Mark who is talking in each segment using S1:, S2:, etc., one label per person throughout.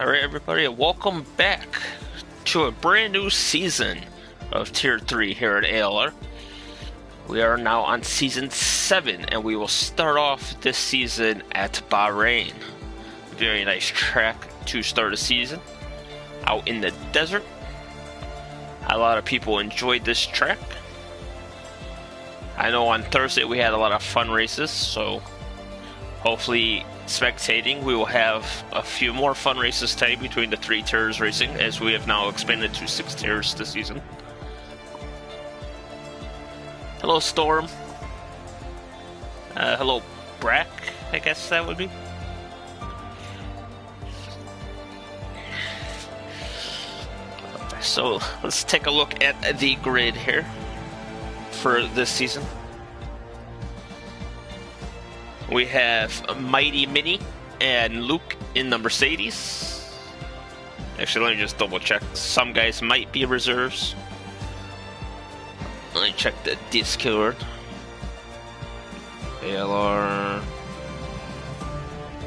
S1: Alright everybody, welcome back to a brand new season of Tier 3 here at ALR. We are now on Season 7 and we will start off this season at Bahrain. Very nice track to start a season. Out in the desert. A lot of people enjoyed this track. I know on Thursday we had a lot of fun races, so hopefully spectating we will have a few more fun races today between the 3 tiers racing, as we have now expanded to 6 tiers this season. Hello Storm. Hello Brack, I guess that would be. So let's take a look at the grid here for this season. We have Mighty Mini and Luke in the Mercedes. Actually, let me just double check. Some guys might be reserves. Let me check the Discord. ALR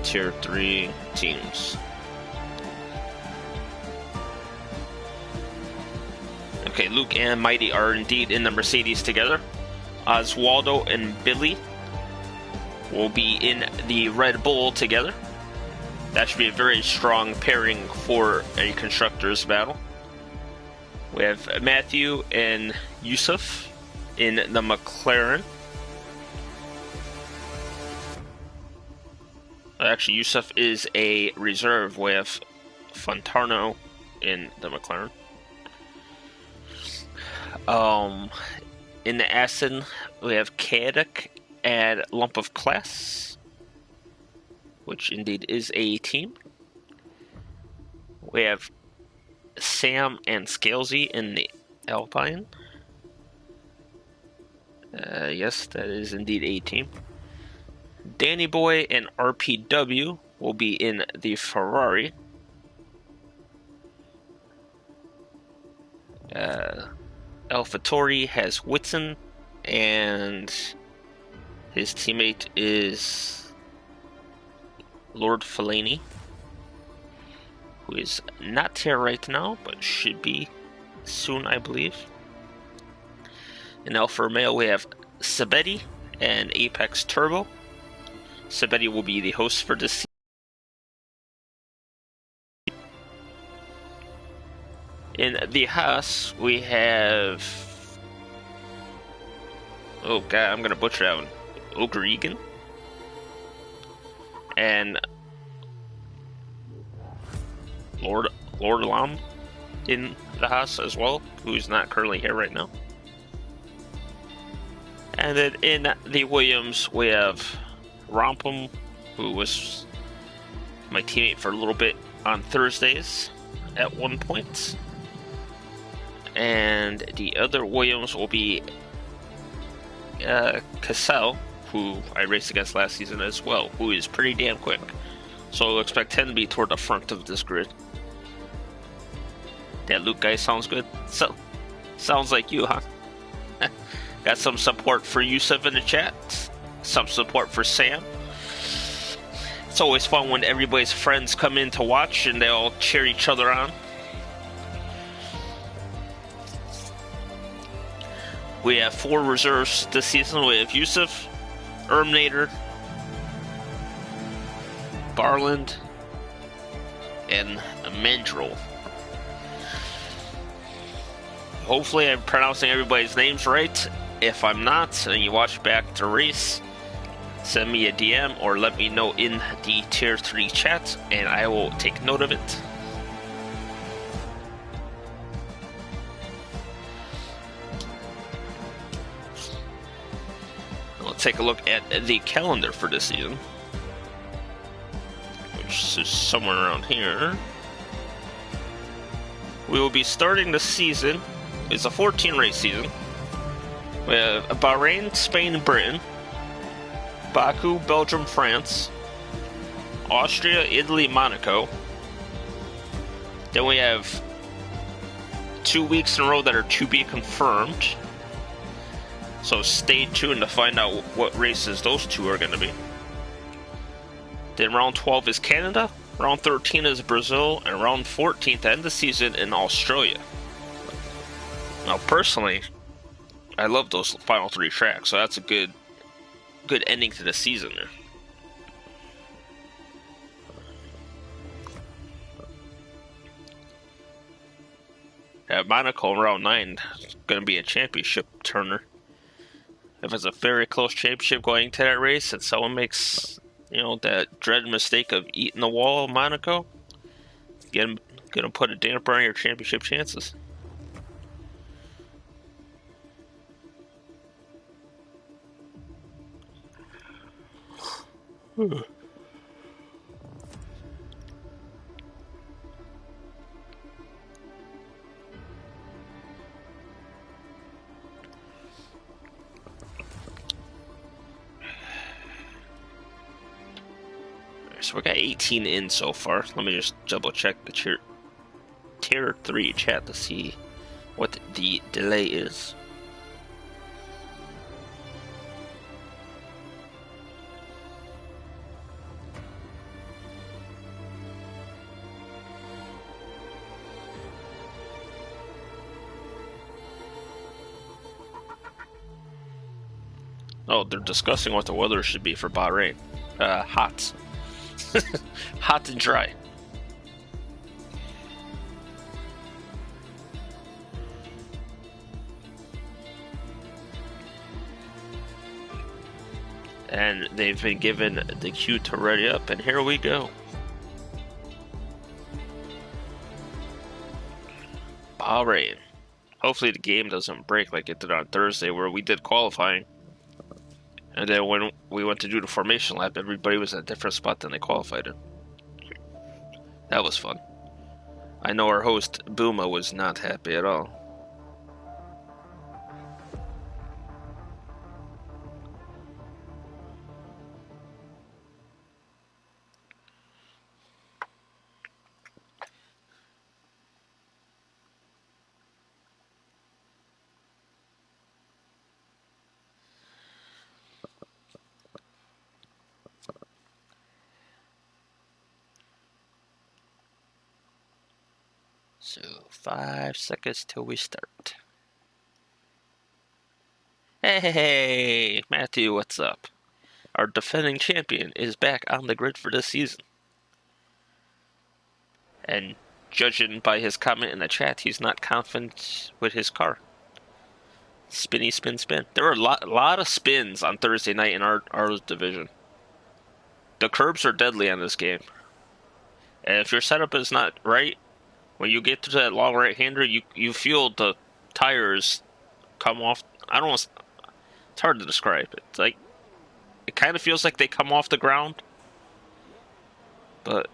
S1: Tier 3 teams. Okay, Luke and Mighty are indeed in the Mercedes together. Oswaldo and Billy will be in the Red Bull together. That should be a very strong pairing for a constructors battle. We have Matthew and Yusuf in the McLaren. Actually, Yusuf is a reserve. We have Fontarno in the McLaren. In the Aston, we have Kadek and Lump of Class, which indeed is a team. We have Sam and Scalesy in the Alpine. Yes, that is indeed a team. Danny Boy and RPW will be in the Ferrari. AlphaTauri has Whitson, and his teammate is Lord Fellaini, who is not here right now, but should be soon, I believe. In Alfa Romeo, we have Sabetti and Apex Turbo. Sabetti will be the host for this season. In the Haas, we have... oh god, I'm gonna butcher that one. Ogregan. And Lord Lam in the Haas as well, who's not currently here right now. And then in the Williams, we have Rompum, who was my teammate for a little bit on Thursdays at one point. And the other Williams will be Cassell, who I raced against last season as well, who is pretty damn quick. So I'll expect him to be toward the front of this grid. That Luke guy sounds good. So, sounds like you, huh? Got some support for Yusuf in the chat. Some support for Sam. It's always fun when everybody's friends come in to watch and they all cheer each other on. We have 4 reserves this season. We have Yusuf, Erminator, Barland, and Mendrel. Hopefully I'm pronouncing everybody's names right. If I'm not, and you watch back the race, send me a DM or let me know in the Tier 3 chat, and I will take note of it. Let's take a look at the calendar for this season, which is somewhere around here. We will be starting the season. It's a 14 race season. We have Bahrain, Spain, and Britain, Baku, Belgium, France, Austria, Italy, Monaco. Then we have 2 weeks in a row that are to be confirmed. So stay tuned to find out what races those 2 are going to be. Then round 12 is Canada, Round 13 is Brazil, and round 14 to end the season in Australia. Now, personally, I love those final 3 tracks, so that's a good ending to the season there. At Monaco in round 9, it's going to be a championship turner. If it's a very close championship going to that race, and someone makes, that dread mistake of eating the wall of Monaco, going to put a damper on your championship chances. So we got 18 in so far. Let me just double check the tier 3 chat to see what the delay is. Oh, they're discussing what the weather should be for Bahrain. Hot. Hot and dry. And they've been given the cue to ready up, and here we go. Bahrain. Hopefully the game doesn't break like it did on Thursday, where we did qualifying. And then when we went to do the formation lap, everybody was at a different spot than they qualified in. That was fun. I know our host, Booma, was not happy at all. So, 5 seconds till we start. Hey, Matthew, what's up? Our defending champion is back on the grid for this season. And judging by his comment in the chat, he's not confident with his car. Spinny, spin, spin. There were a lot of spins on Thursday night in our division. The curbs are deadly on this game. And if your setup is not right, when you get to that long right-hander, you feel the tires come off. I don't know. It's hard to describe. It's like, it kind of feels like they come off the ground. But,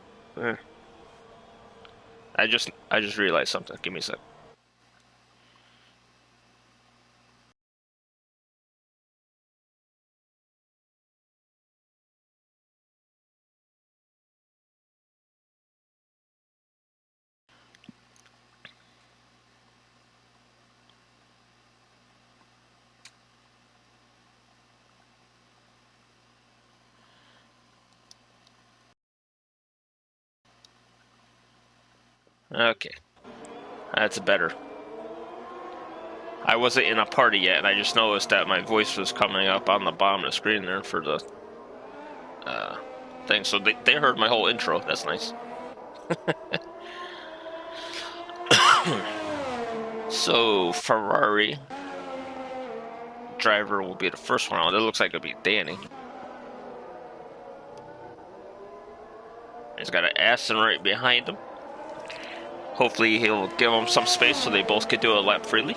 S1: I just realized something. Give me a sec. Okay. That's better. I wasn't in a party yet, and I just noticed that my voice was coming up on the bottom of the screen there for the thing. So they heard my whole intro. That's nice. So, Ferrari driver will be the first one on. It looks like it'll be Danny. He's got an Aston right behind him. Hopefully he'll give them some space so they both could do a lap freely.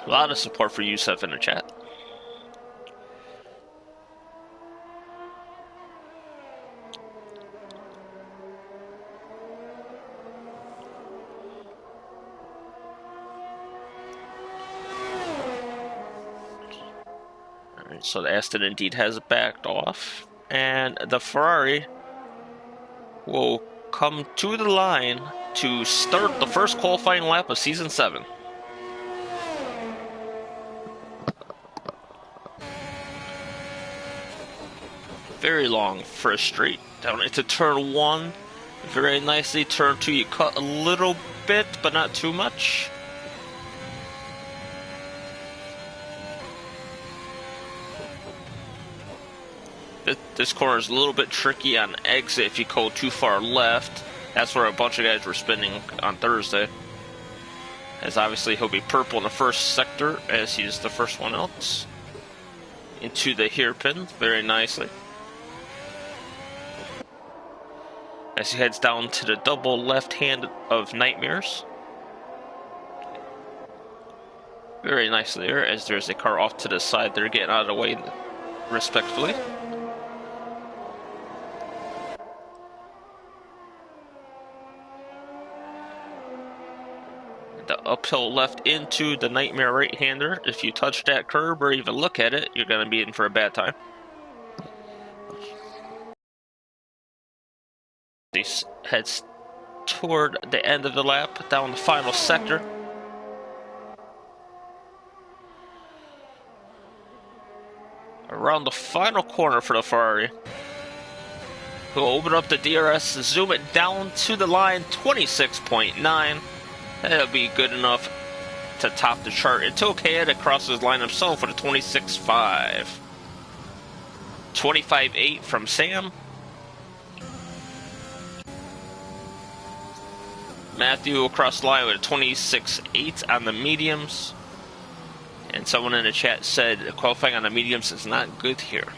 S1: A lot of support for Yusuf in the chat. Alright, so the Aston indeed has backed off, and the Ferrari will come to the line to start the first qualifying lap of Season 7. very long for a straight. Down into turn 1. Very nicely. Turn 2, you cut a little bit, but not too much. This corner is a little bit tricky on exit if you go too far left. That's where a bunch of guys were spinning on Thursday. As obviously he'll be purple in the first sector as he's the first one out. Into the hairpin very nicely. As he heads down to the double left hand of Nightmares. Very nicely there as there's a car off to the side. They're getting out of the way respectfully. The uphill left into the Nightmare right-hander. If you touch that curb or even look at it, you're going to be in for a bad time. He heads toward the end of the lap, down the final sector. Around the final corner for the Ferrari. We'll open up the DRS, zoom it down to the line, 26.9. That'll be good enough to top the chart until Kayeda crosses the line himself with a 26.5. 25.8 from Sam. Matthew will cross the line with a 26.8 on the mediums. And someone in the chat said qualifying on the mediums is not good here.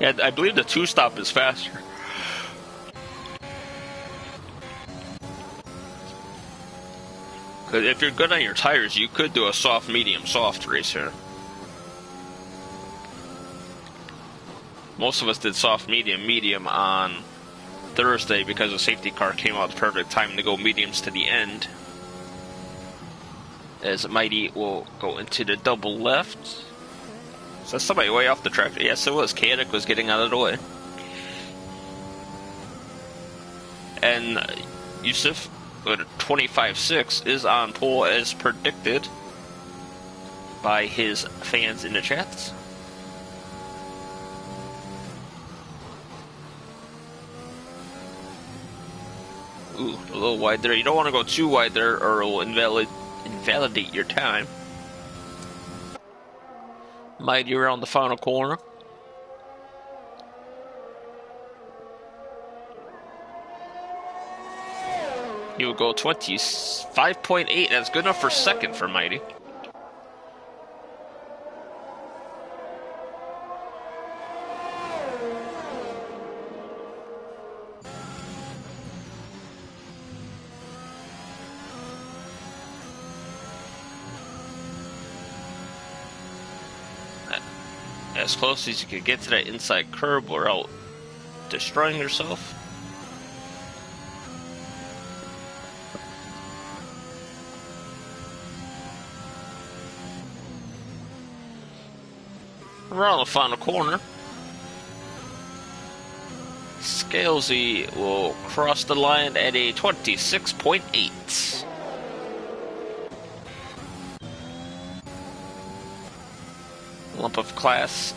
S1: Yeah, I believe the two-stop is faster. Because if you're good on your tires, you could do a soft, medium, soft race here. Most of us did soft, medium, medium on Thursday because the safety car came out at the perfect time to go mediums to the end. As Mighty will go into the double left. So somebody way off the track. Yes, it was. Kadik was getting out of the way. And Yusuf with a 25.6 is on pole as predicted by his fans in the chats. Ooh, a little wide there. You don't want to go too wide there or it will invalidate your time. Mighty around the final corner. He will go 25.8. That's good enough for second for Mighty. As close as you can get to that inside curb without destroying yourself. Around the final corner, Scalesy will cross the line at a 26.8. Lump of class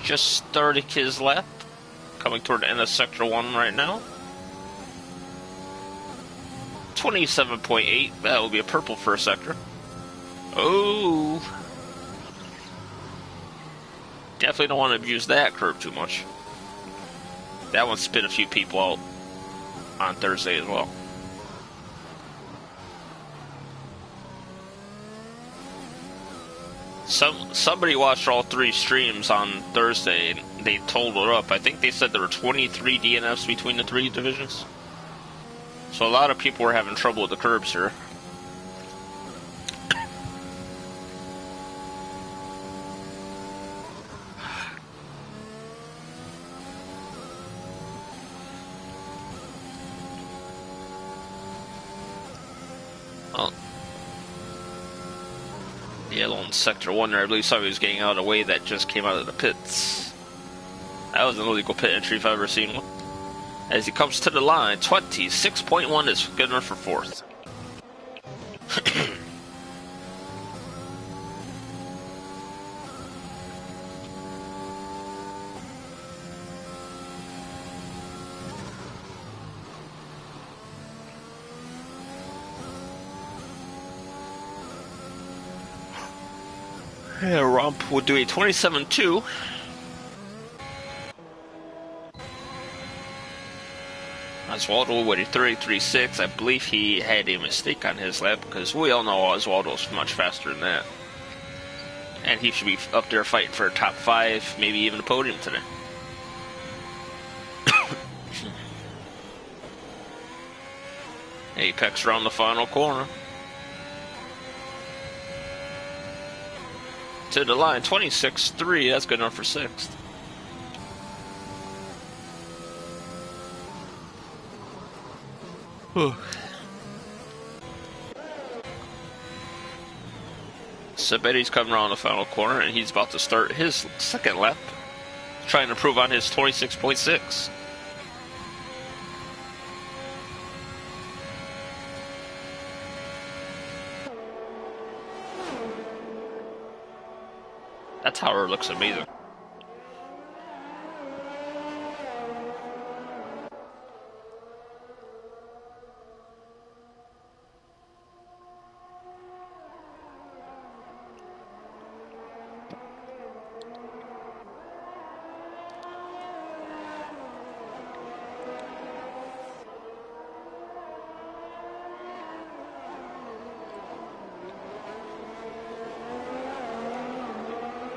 S1: just starting his lap, coming toward the end of sector 1 right now. 27.8, that will be a purple first sector. Oh, definitely don't want to abuse that curve too much. That one spit a few people out on Thursday as well. Somebody watched all 3 streams on Thursday and they totaled it up. I think they said there were 23 DNFs between the 3 divisions. So a lot of people were having trouble with the curbs here. Well, yellow in sector 1 there, I believe somebody was getting out of the way that just came out of the pits. That was an illegal pit entry if I've ever seen one. As he comes to the line, 26.1 is good enough for 4th. Yeah, Rump will do a 27-2. Oswaldo with a 33.6. I believe he had a mistake on his lap because we all know Oswaldo's much faster than that. And he should be up there fighting for a top 5, maybe even a podium today. Apex around the final corner. To the line, 26.3. That's good enough for 6th. Sabetti's coming around the final corner, and he's about to start his second lap, trying to improve on his 26.6. That tower looks amazing.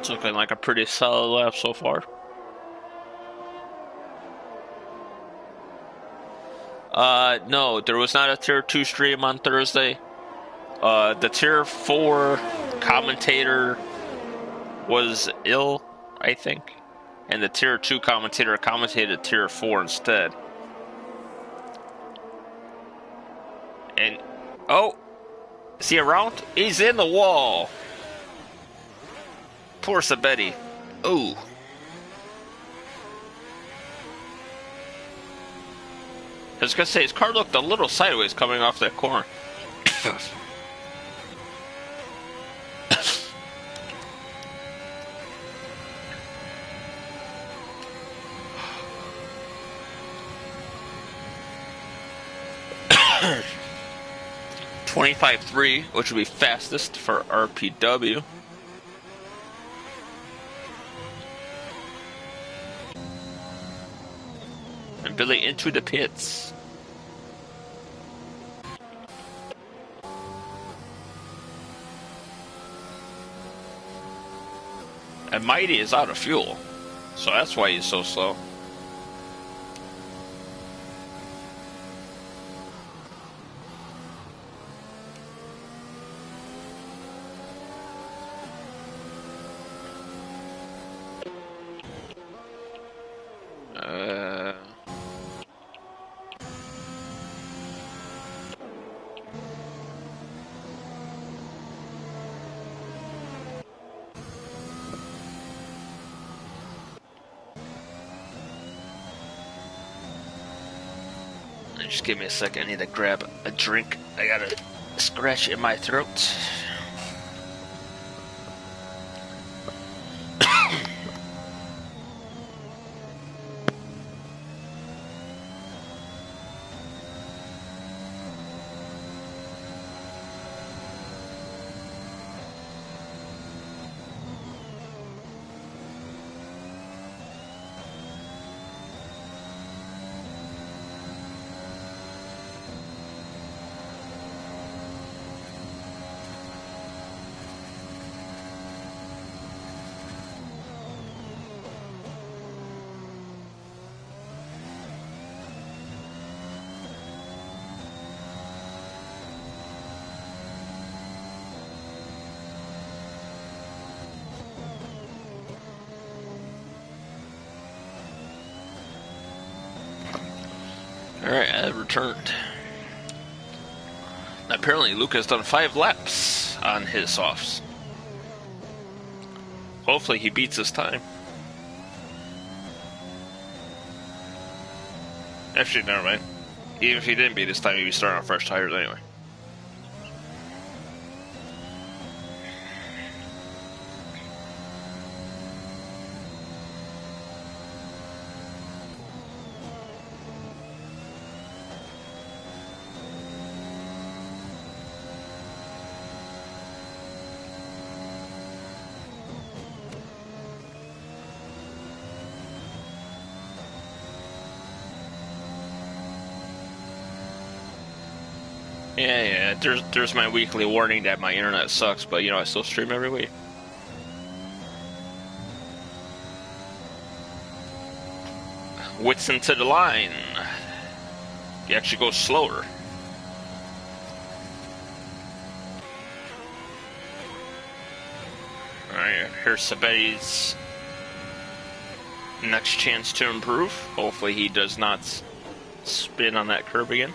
S1: It's looking like a pretty solid lap so far. No, there was not a Tier 2 stream on Thursday. The Tier 4 commentator was ill, I think. And the Tier 2 commentator commentated Tier 4 instead. And, oh, is he around? He's in the wall. Poor Sabetti. Ooh. I was gonna say, his car looked a little sideways coming off that corner. .25.3, which would be fastest for RPW. And Billy into the pits. And Mighty is out of fuel, so that's why he's so slow. Just give me a second, I need to grab a drink. I got a scratch in my throat. Alright, I returned. Apparently Luke has done 5 laps on his softs. Hopefully he beats his time. Actually, never mind. Even if he didn't beat his time, he'd be starting on fresh tires anyway. Yeah. There's my weekly warning that my internet sucks, but you know I still stream every week. Whitson to the line. You actually go slower. Alright, here's Sabetti's next chance to improve. Hopefully he does not spin on that curb again.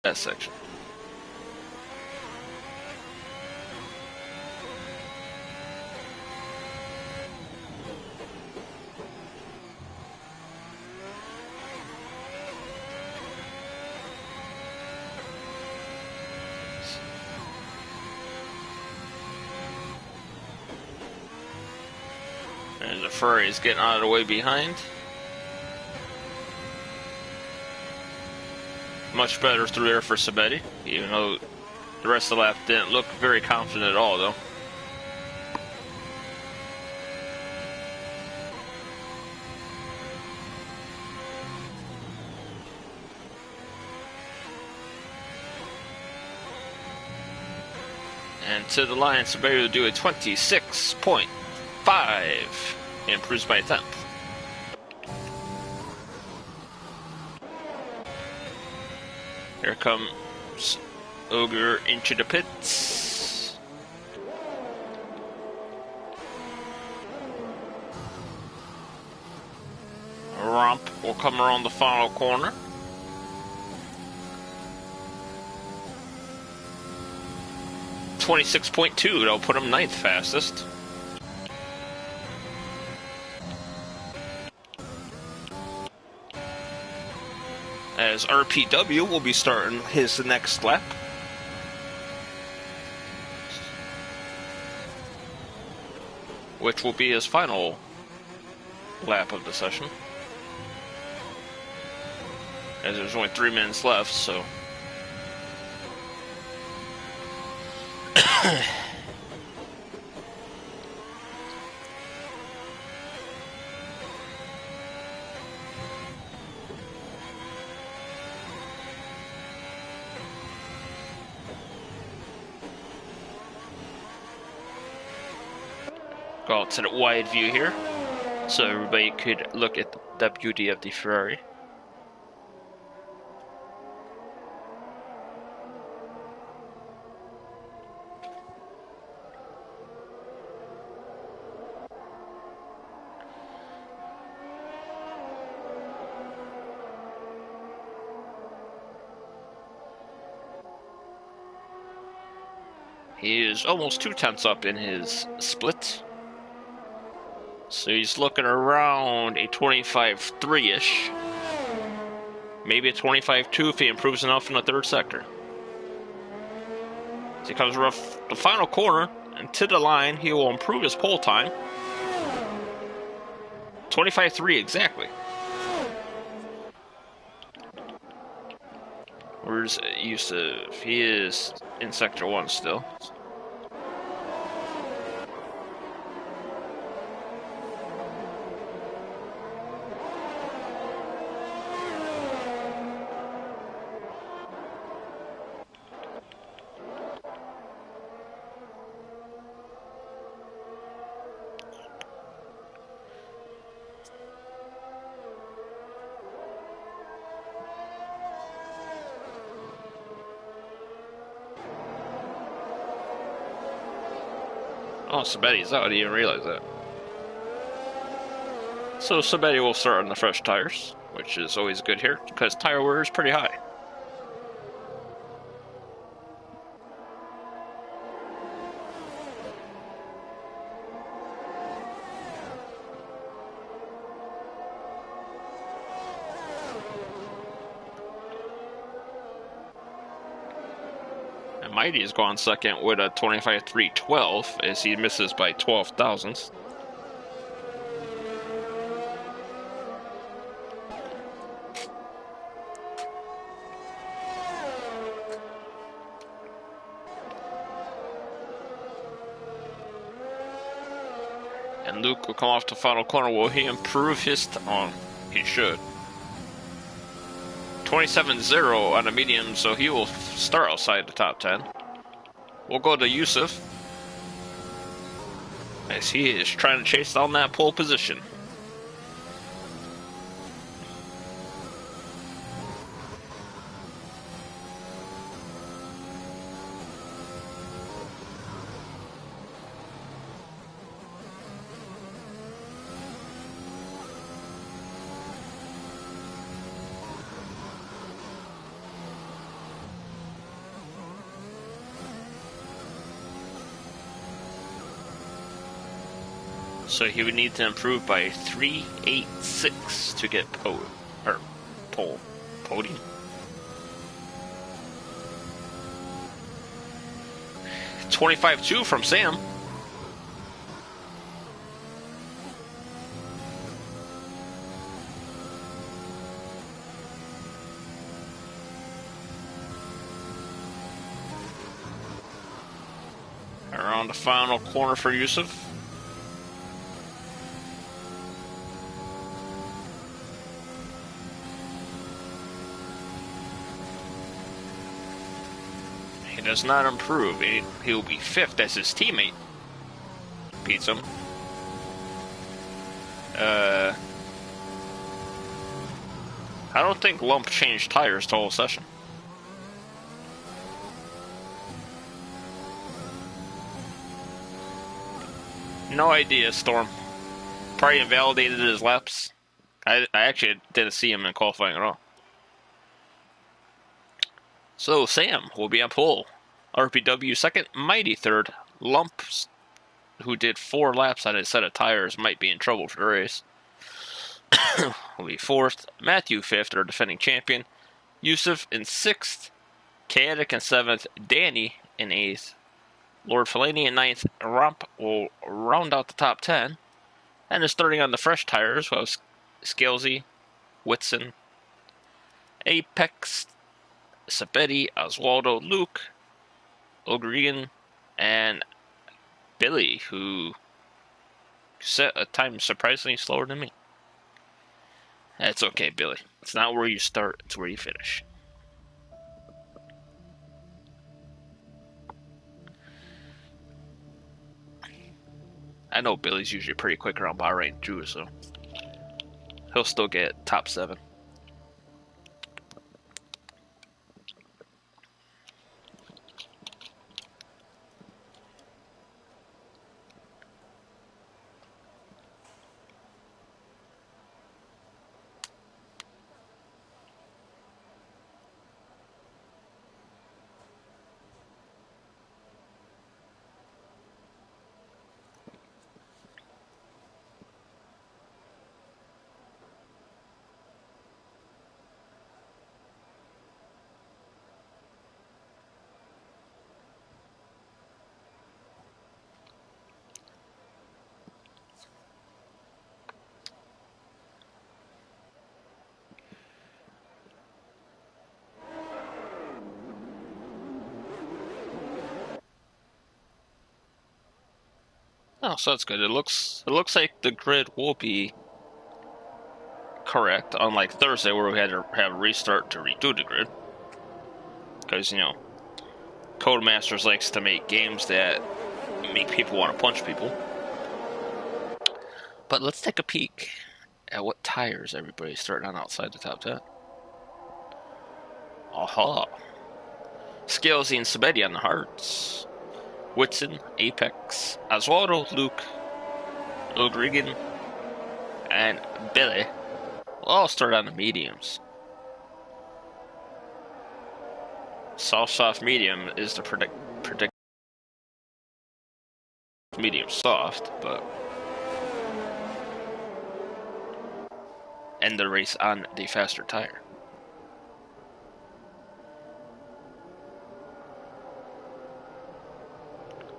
S1: That section. And the Ferrari is getting out of the way behind. Much better through there for Sabetti, even though the rest of the lap didn't look very confident at all, though. And to the line, Sabetti will do a 26.5. Improves by a tenth. Here comes Ogre into the pits. Romp will come around the final corner. .26.2, that'll put him ninth fastest. As RPW will be starting his next lap. Which will be his final lap of the session. As there's only 3 minutes left, so... Go out to the wide view here, so everybody could look at the beauty of the Ferrari. He is almost 2 tenths up in his split. So he's looking around a 25.3-ish. Maybe a 25.2 if he improves enough in the third sector. As he comes around the final corner and to the line, he will improve his pole time. 25.3 exactly. Where's Yusuf? He is in sector 1 still. Oh, Sabetti's out. I didn't even realize that. So Sabetti will start on the fresh tires, which is always good here, because tire wear is pretty high. And Mighty is gone second with a 25.312 as he misses by 12 thousandths. Luke will come off the final corner. Will he improve his... he should. 27-0 on the medium, so he will start outside the top 10. We'll go to Yusuf, as he is trying to chase down that pole position. So he would need to improve by 386 to get podium. 25-2 from Sam. Around the final corner for Yusuf. Does not improve. He will be 5th as his teammate beats him. I don't think Lump changed tires the whole session. No idea, Storm. Probably invalidated his laps. I actually didn't see him in qualifying at all. So Sam will be on pole. RPW 2nd, Mighty 3rd. Lumps, who did 4 laps on his set of tires, might be in trouble for the race. Will be 4th. Matthew 5th, our defending champion. Yusuf in 6th. Chaotic in 7th. Danny in 8th. Lord Fellaini in 9th. Romp will round out the top 10. And is starting on the fresh tires. Well, Scalesy, Whitson, Apex, Sabetti, Oswaldo, Luke, O'Gregan, and Billy, who set a time surprisingly slower than me. That's okay, Billy. It's not where you start, it's where you finish. I know Billy's usually pretty quick around Bahrain too, so he'll still get top 7. Oh, so that's good. It looks like the grid will be correct, unlike Thursday where we had to have a restart to redo the grid. Because, you know, Codemasters likes to make games that make people want to punch people. But let's take a peek at what tires everybody's starting on outside the top 10. Aha! Scalesy and Sabetti on the hards. Whitson, Apex, Oswaldo, Luke, O'Gregan, and Billy will all start on the mediums. Soft, medium is the predict medium soft, but end the race on the faster tire.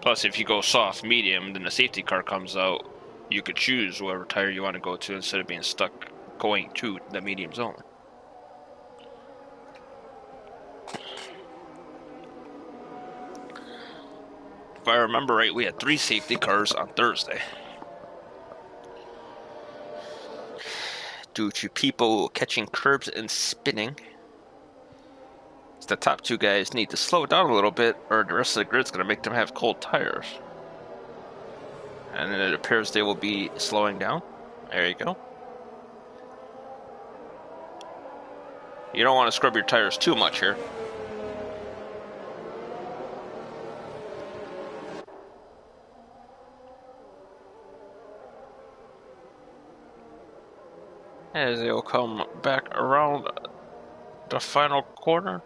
S1: Plus, if you go soft, medium, then the safety car comes out, you could choose whatever tire you want to go to instead of being stuck going to the medium zone. If I remember right, we had 3 safety cars on Thursday. due to people catching curbs and spinning. The top two guys need to slow down a little bit, or the rest of the grid's going to make them have cold tires. And then it appears they will be slowing down. There you go. You don't want to scrub your tires too much here. As they'll come back around the final corner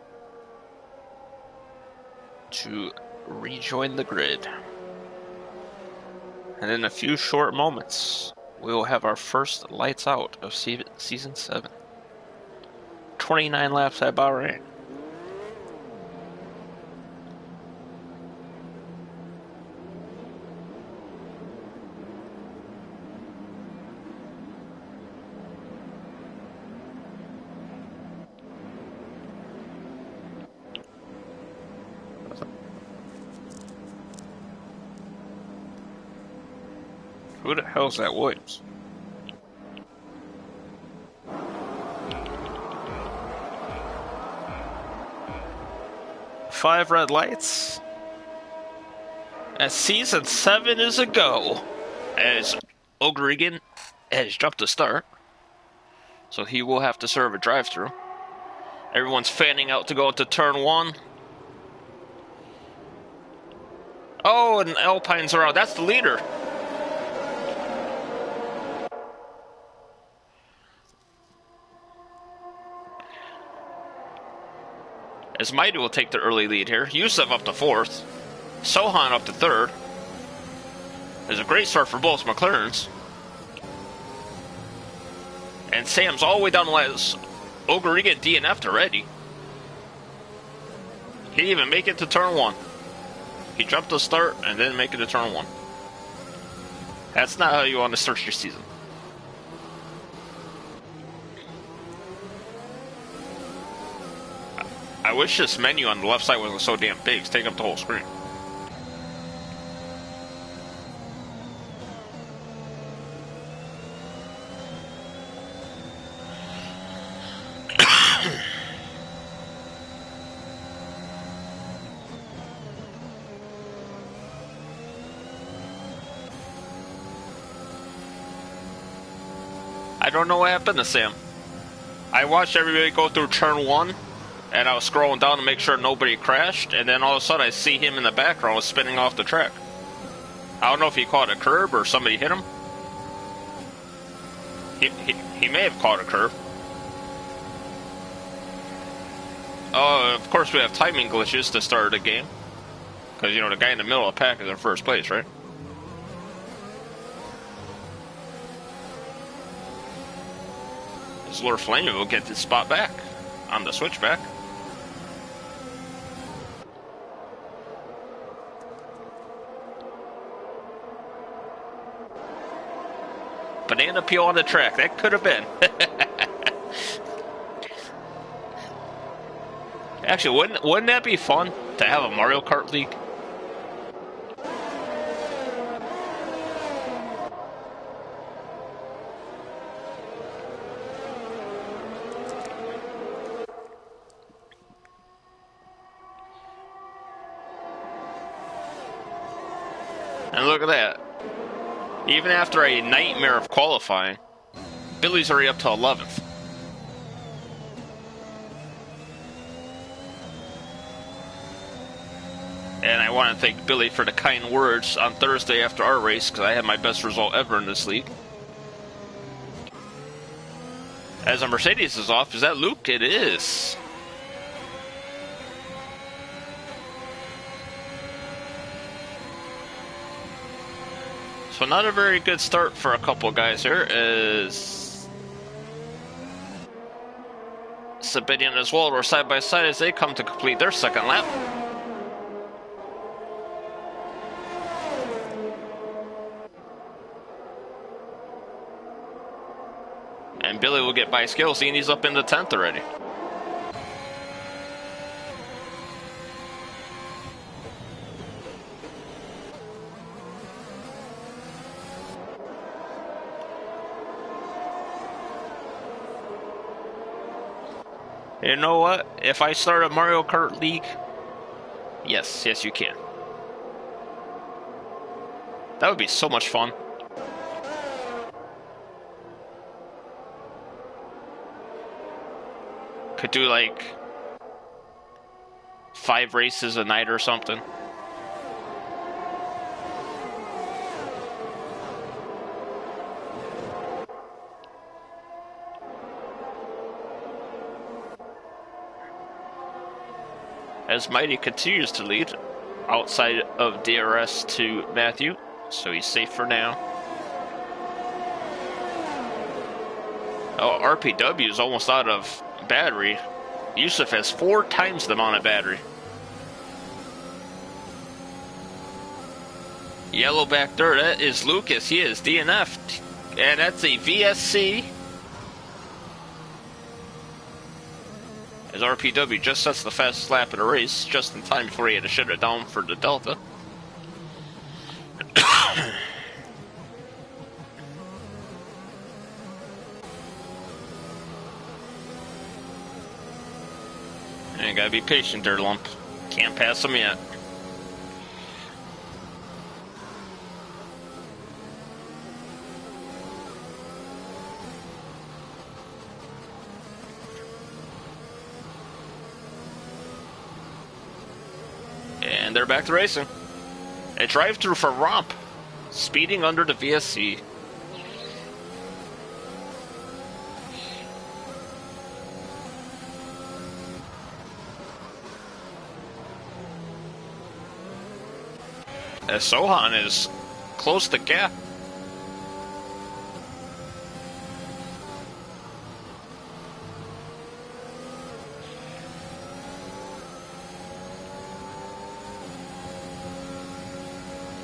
S1: to rejoin the grid. And in a few short moments, we will have our first lights out of Season 7. 29 laps at Bahrain. Who the hell's that Williams? Five red lights. As Season 7 is a go. As O'Gregan has jumped to start. So he will have to serve a drive-through. Everyone's fanning out to go into turn 1. Oh, and Alpines are out. That's the leader. As Maida will take the early lead here. Yusuf up to 4th. Sohan up to 3rd. There's a great start for both McLarens. And Sam's all the way down the list. O'Gregan DNF'd already. He didn't even make it to turn 1. He jumped to start and didn't make it to turn 1. That's not how you want to start your season. I wish this menu on the left side wasn't so damn big. It's taking up the whole screen. I don't know what happened to Sam. I watched everybody go through turn 1. And I was scrolling down to make sure nobody crashed, and then all of a sudden I see him in the background spinning off the track. I don't know if he caught a curb or somebody hit him. He may have caught a curb. Oh, of course we have timing glitches to start the game. Because, you know, the guy in the middle of the pack is in first place, right? This Lord Flame will get this spot back on the switchback. Banana peel on the track. That could have been. Actually, wouldn't that be fun to have a Mario Kart League? And look at that. Even after a nightmare of qualifying, Billy's already up to 11th. And I want to thank Billy for the kind words on Thursday after our race, because I had my best result ever in this league. As a Mercedes is off, is that Luke? It is. So not a very good start for a couple guys here, as Sabinian as well are side by side as they come to complete their second lap. And Billy will get by skill, seeing he's up in the 10th already. You know what? If I start a Mario Kart League, yes, you can. That would be so much fun. Could do like 5 races a night or something. As Mighty continues to lead outside of DRS to Matthew, so he's safe for now. Oh, RPW is almost out of battery. Yusuf has 4 times the amount of battery. Yellow back there, that is Lucas. He is DNF'd. And that's a VSC. As RPW just sets the fastest lap of the race, just in time before he had to shut it down for the Delta. And gotta be patient there, Lump. Can't pass him yet. And they're back to racing. A drive-through for Romp, speeding under the VSC. As Sohan is close to gap.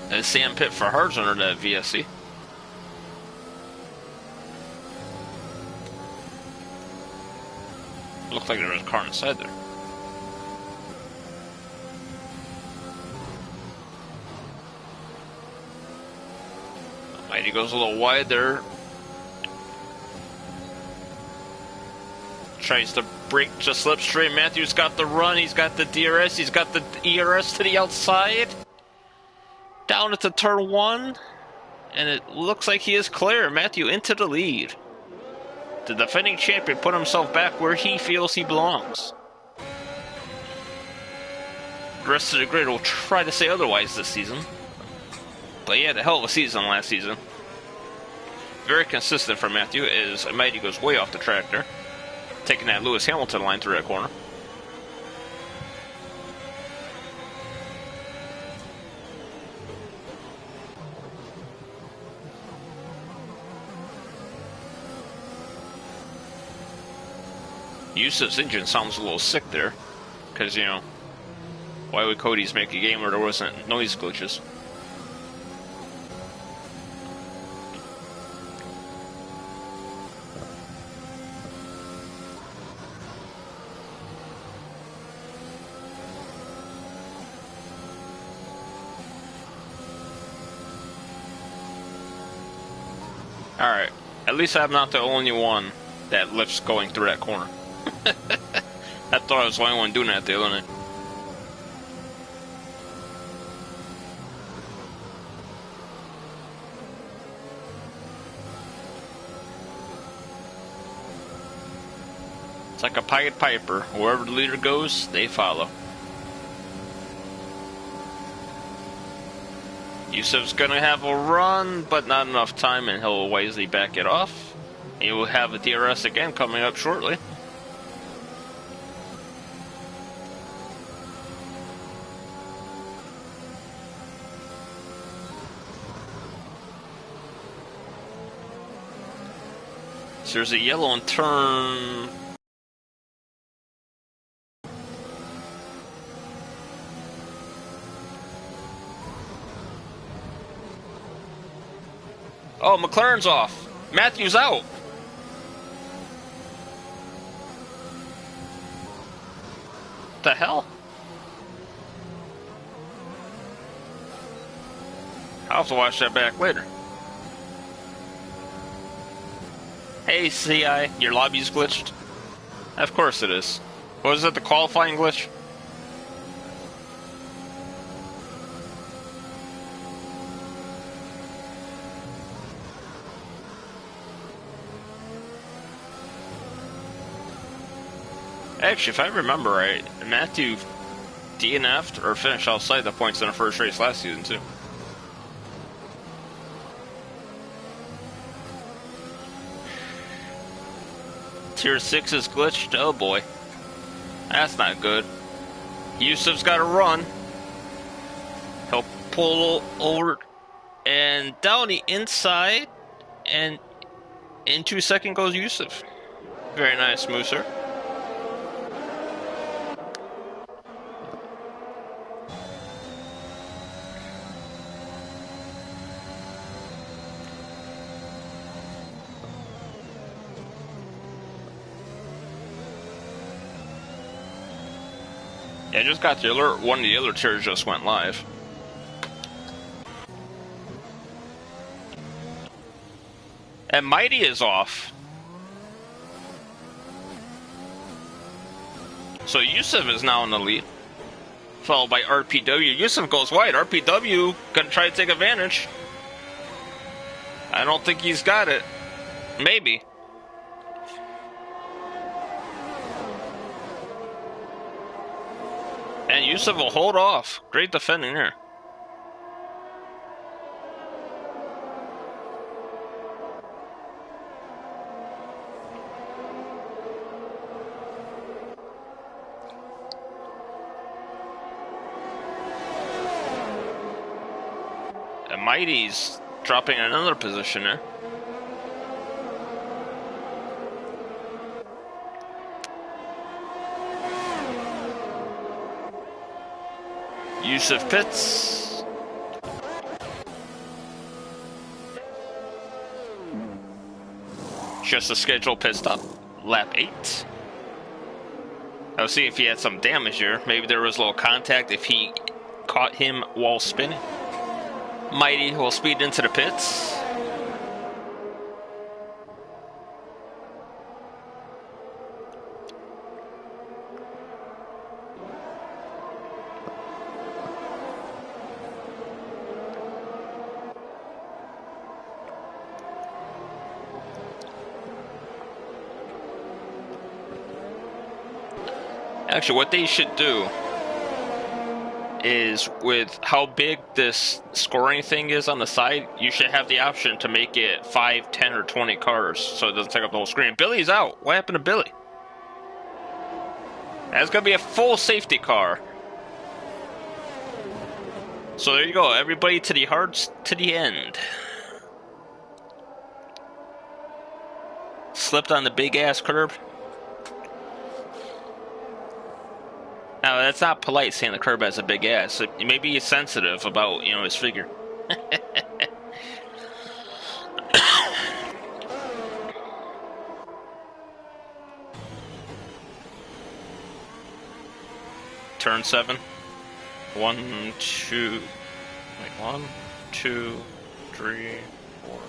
S1: As Sam Pitt for Hards under that VSC. Looked like there was a car inside there. Mighty goes a little wide there. Tries to break the slipstream. Matthew's got the run. He's got the DRS. He's got the ERS to the outside. Down at the turn 1. And it looks like he is clear. Matthew into the lead. The defending champion put himself back where he feels he belongs. The rest of the grid will try to say otherwise this season. But he had a hell of a season last season. Very consistent for Matthew as Mighty goes way off the track there. Taking that Lewis Hamilton line through that corner. Yusuf's engine sounds a little sick there. Because, you know, why would Cody's make a game where there wasn't noise glitches? Alright, at least I'm not the only one that lifts going through that corner. I thought I was the only one doing that the other night. It's like a Pied Piper. Wherever the leader goes, they follow. Yusuf's gonna have a run, but not enough time, and he'll wisely back it off. He will have a DRS again coming up shortly. So there's a yellow on turn. Oh, McLaren's off. Matthew's out. What the hell? I'll have to watch that back later. Hey, CI, your lobby's glitched. Of course it is. Was it the qualifying glitch? Actually, if I remember right, Matthew DNF'd or finished outside the points in the first race last season, too. Tier 6 is glitched? Oh boy. That's not good. Yusuf's got to run. He'll pull over and down the inside, and in 2 seconds goes Yusuf. Very nice move, sir. Yeah, I just got the alert. One of the other tiers just went live. And Mighty is off. So Yusuf is now in the lead. Followed by RPW. Yusuf goes wide. RPW gonna try to take advantage. I don't think he's got it. Maybe. And Yusuf will hold off. Great defending there. And Mighty's dropping another position there. Yusuf pits. Just a schedule pit stop. Lap 8. I'll see if he had some damage here. Maybe there was a little contact if he caught him while spinning. Mighty will speed into the pits. Actually, what they should do is, with how big this scoring thing is on the side, you should have the option to make it 5, 10, or 20 cars so it doesn't take up the whole screen. Billy's out. What happened to Billy? That's going to be a full safety car. So there you go. Everybody to the hearts to the end. Slipped on the big ass curb. Now, that's not polite saying the curb has a big ass. Maybe he's sensitive about, his figure. Turn 7. 1, 2. Wait, 1, 2, 3, 4.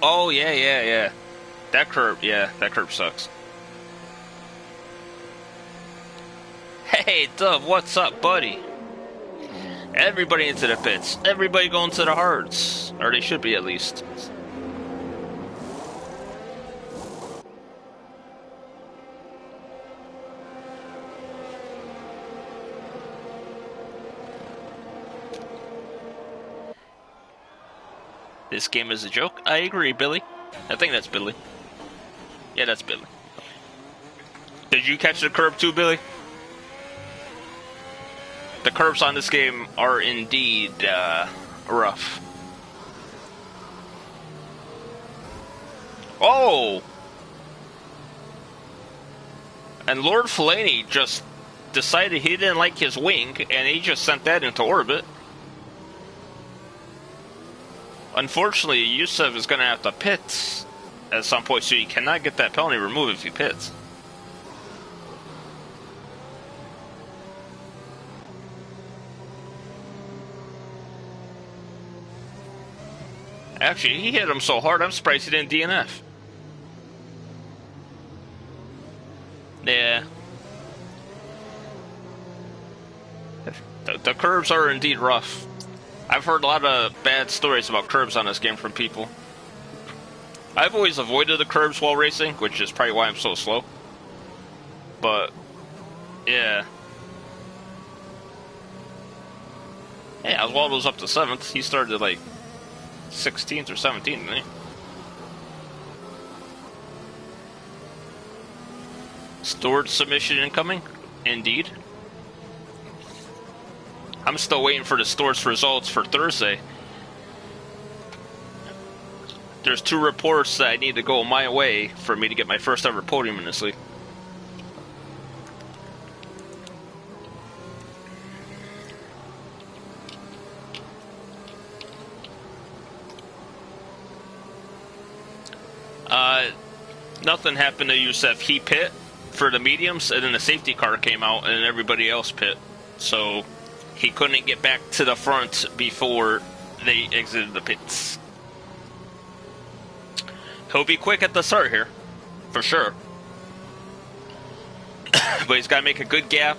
S1: Oh, yeah. That curb sucks. Hey, Dove, what's up, buddy? Everybody into the pits. Everybody going to the hards. Or they should be, at least. This game is a joke. I agree, Billy. I think that's Billy. Yeah, that's Billy. Did you catch the curb too, Billy? The curbs on this game are indeed rough. Oh! And Lord Fellaini just decided he didn't like his wing, and he just sent that into orbit. Unfortunately, Yusuf is going to have to pit at some point, so you cannot get that penalty removed if he pits. Actually, he hit him so hard, I'm surprised he didn't DNF. Yeah. The curbs are indeed rough. I've heard a lot of bad stories about curbs on this game from people. I've always avoided the curbs while racing, which is probably why I'm so slow. But, yeah. Yeah, Oswaldo's up to 7th. He started at like 16th or 17th, didn't he? Stored submission incoming? Indeed. I'm still waiting for the store's results for Thursday. There's 2 reports that I need to go my way for me to get my first ever podium in this league. Nothing happened to Youssef. He pit for the mediums, and then the safety car came out, and everybody else pit. So he couldn't get back to the front before they exited the pits. He'll be quick at the start here, for sure. But he's got to make a good gap.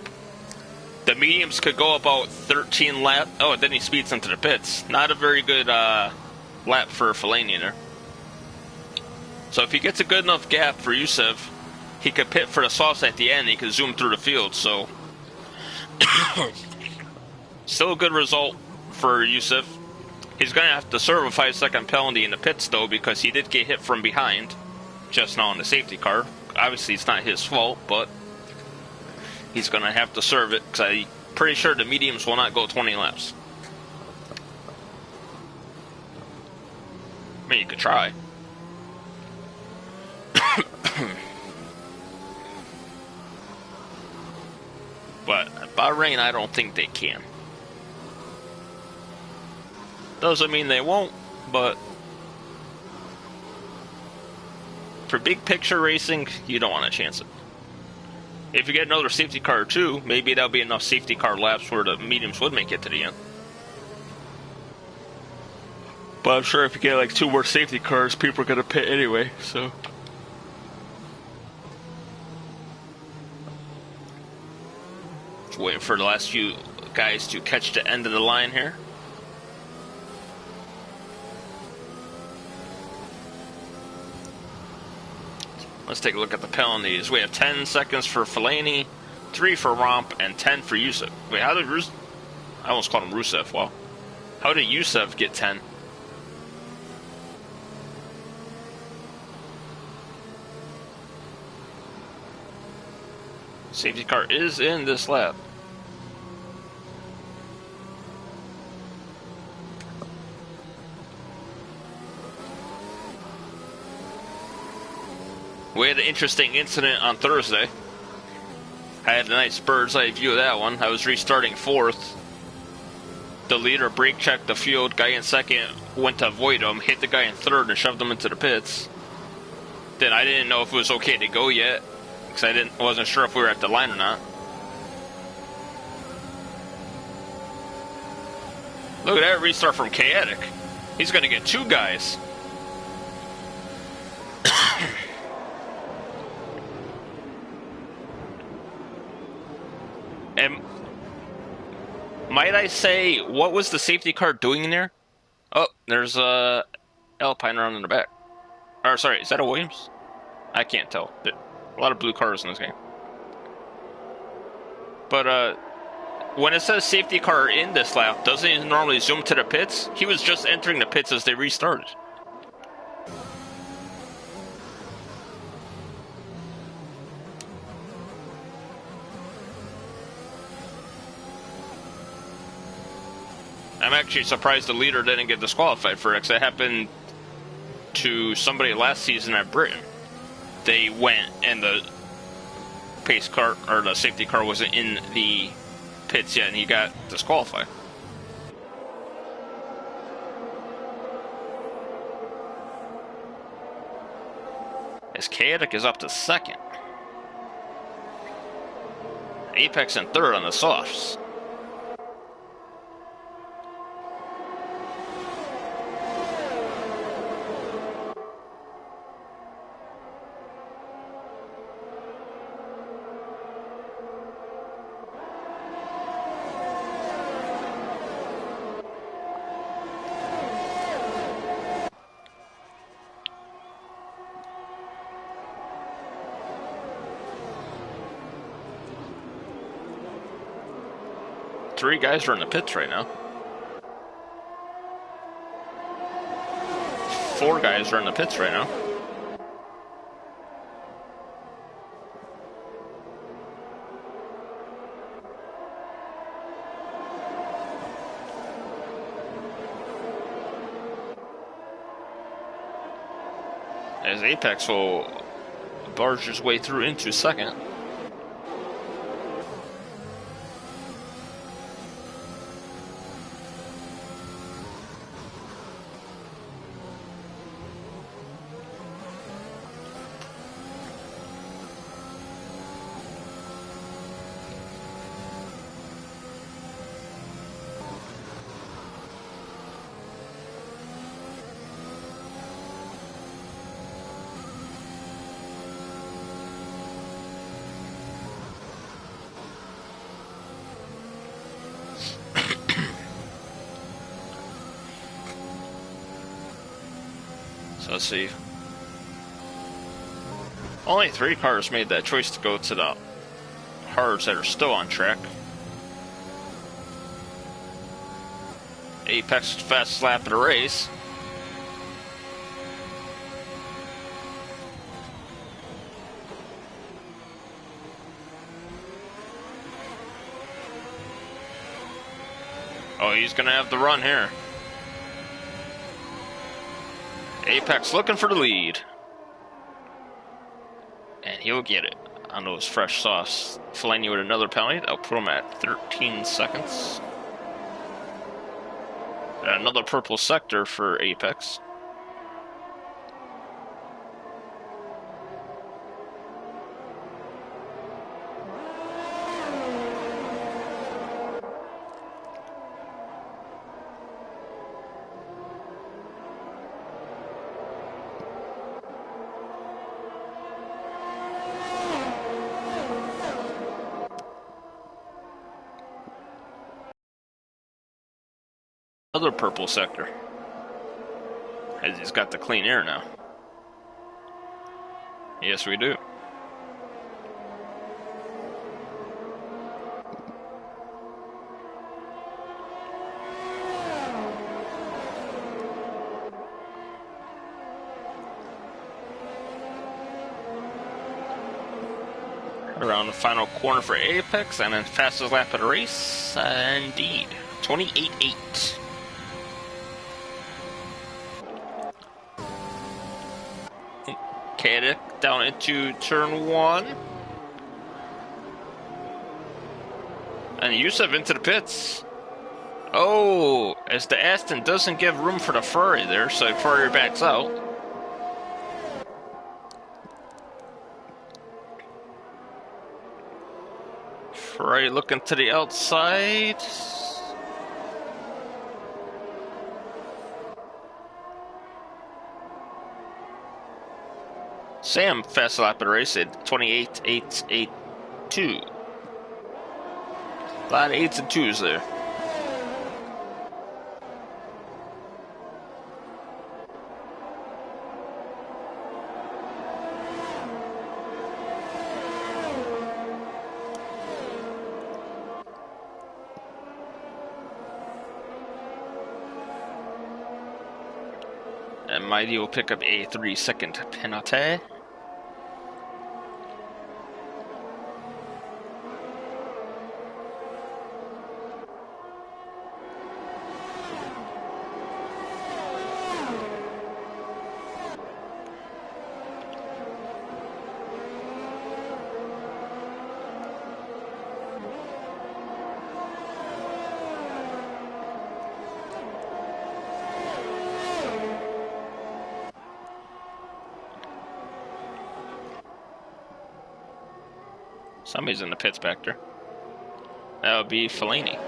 S1: The mediums could go about 13 laps. Oh, and then he speeds into the pits. Not a very good lap for Fellaini there. So if he gets a good enough gap for Youssef, he could pit for the sauce at the end. He could zoom through the field. So still a good result for Youssef. He's going to have to serve a 5-second penalty in the pits, though, because he did get hit from behind just now in the safety car. Obviously, it's not his fault, but he's going to have to serve it, because I'm pretty sure the mediums will not go 20 laps. I mean, you could try. But Bahrain, I don't think they can. Doesn't mean they won't, but for big picture racing, you don't want to chance it. If you get another safety car or 2, maybe that'll be enough safety car laps where the mediums would make it to the end. But I'm sure if you get like 2 more safety cars, people are going to pit anyway, so. Just waiting for the last few guys to catch the end of the line here. Let's take a look at the penalties. We have 10 seconds for Fellaini, 3 for Romp, and 10 for Youssef. Wait, how did I almost called him Rusev. Wow. How did Youssef get 10? Safety car is in this lap. We had an interesting incident on Thursday. I had a nice bird's eye view of that one. I was restarting 4th. The leader brake checked the field. Guy in 2nd went to avoid him, hit the guy in 3rd and shoved him into the pits. Then I didn't know if it was okay to go yet, because I wasn't sure if we were at the line or not. Look at that restart from Chaotic. He's going to get 2 guys. And might I say, what was the safety car doing in there? Oh, there's a Alpine around in the back. Or sorry, is that a Williams? I can't tell. A lot of blue cars in this game. But when it says safety car in this lap, doesn't it normally zoom to the pits? He was just entering the pits as they restarted. I'm actually surprised the leader didn't get disqualified for it, because it happened to somebody last season at Britain. They went and the pace car, or the safety car, wasn't in the pits yet, and he got disqualified. As Chaotic is up to 2nd. Apex in 3rd on the softs. 3 guys are in the pits right now. 4 guys are in the pits right now. As Apex will barge his way through into second. So let's see. Only 3 cars made that choice to go to the hards that are still on track. Apex fastest lap of the race. Oh, he's gonna have the run here. Apex looking for the lead. And he'll get it on those fresh sauce. Fellaini with another penalty. I'll put him at 13 seconds. And another purple sector for Apex. Other purple sector. As he's got the clean air now. Yes, we do. Around the final corner for Apex, and then fastest lap of the race. Indeed. 28.8. Caddick down into turn 1. And Yusuf into the pits. Oh, as the Aston doesn't give room for the Ferrari there, so Ferrari backs out. Ferrari looking to the outside. Sam fast lap of the race at 28.882. A lot of 8s and 2s there. And Mighty will pick up a 3-second penalty. Somebody's in the pits back there. That would be Fellaini.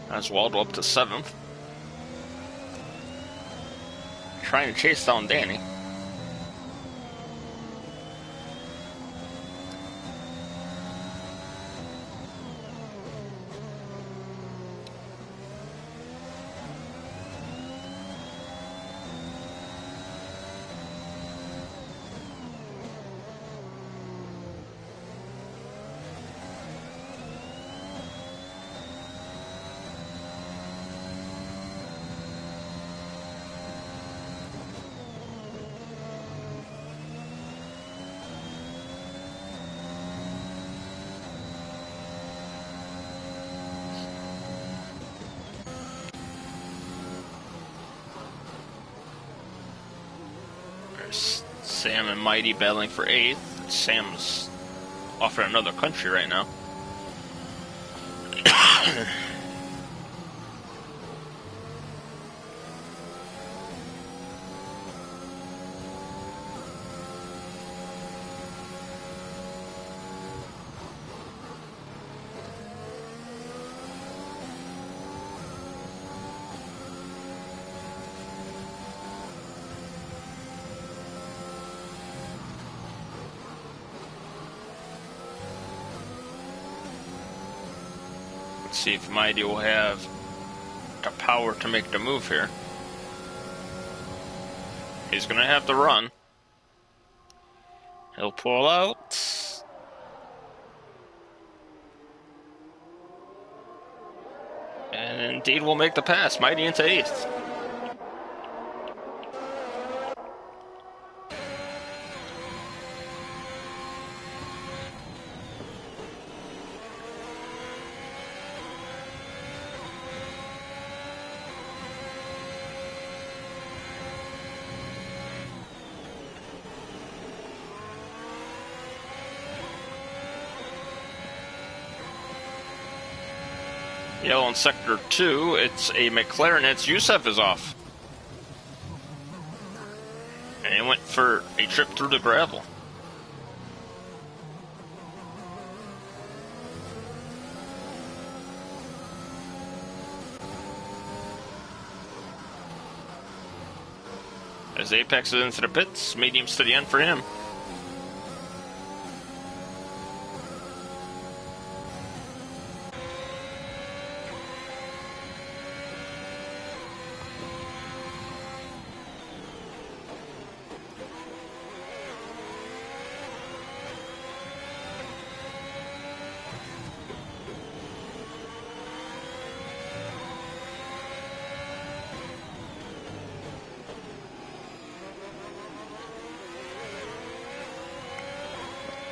S1: That's Waldo up to 7th. Trying to chase down Danny. There's Sam and Mighty battling for 8th. Sam's off in another country right now. Let's see if Mighty will have the power to make the move here. He's gonna have to run. He'll pull out. And indeed will make the pass. Mighty into 8th. Yellow in Sector 2, it's a McLaren, it's Youssef is off. And he went for a trip through the gravel. As Apex is into the pits, mediums to the end for him.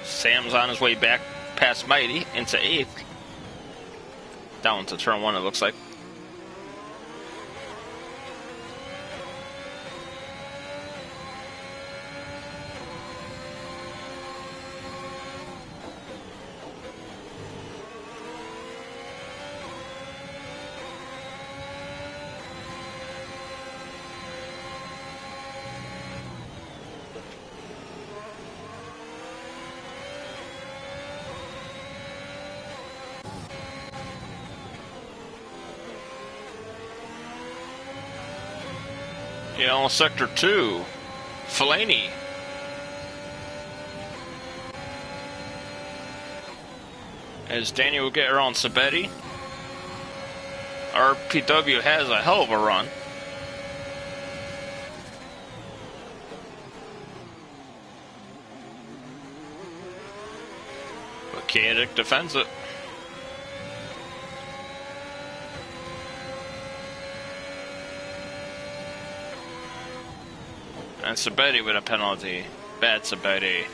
S1: Sam's on his way back past Mighty into 8th. Down to turn 1, it looks like. Yellow Sector 2, Fellaini. As Daniel will get around Sabetti. RPW has a hell of a run. But Kaedic defends it. And Sabetti with a penalty. Bad Sabetti.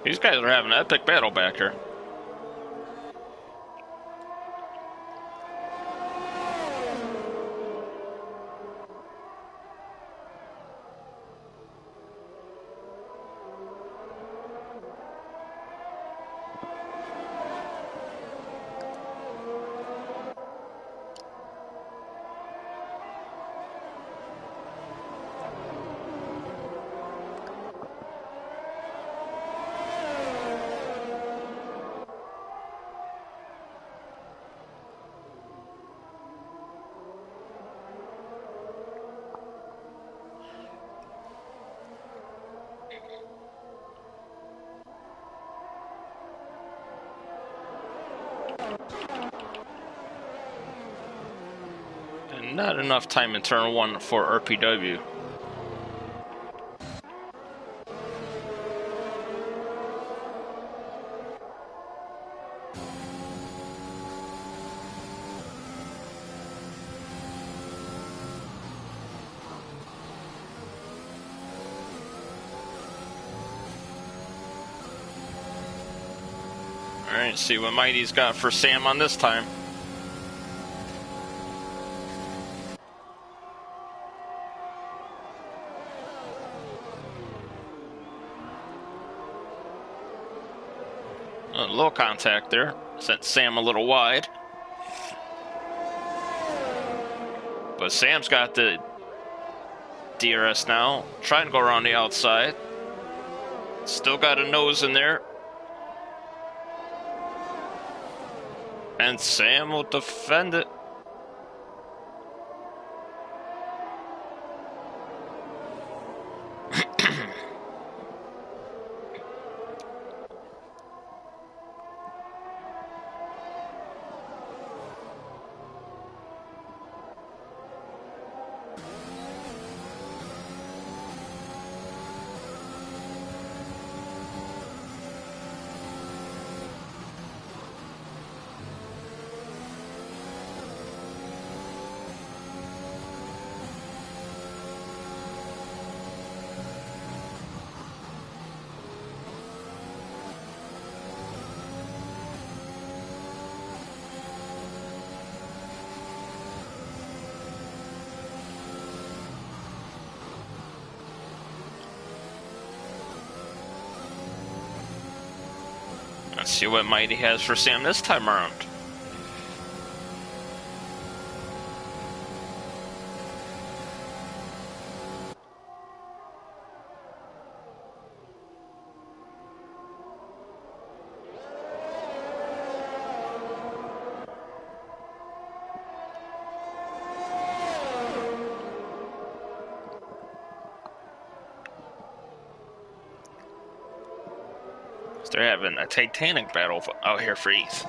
S1: These guys are having an epic battle back here. And not enough time in turn 1 for RPW. Alright, see what Mighty's got for Sam on this time. A little contact there. Sent Sam a little wide. But Sam's got the DRS now. Trying to go around the outside. Still got a nose in there. And Sam will defend it. Let's see what Mighty has for Sam this time around. They're having a titanic battle out here for ETH.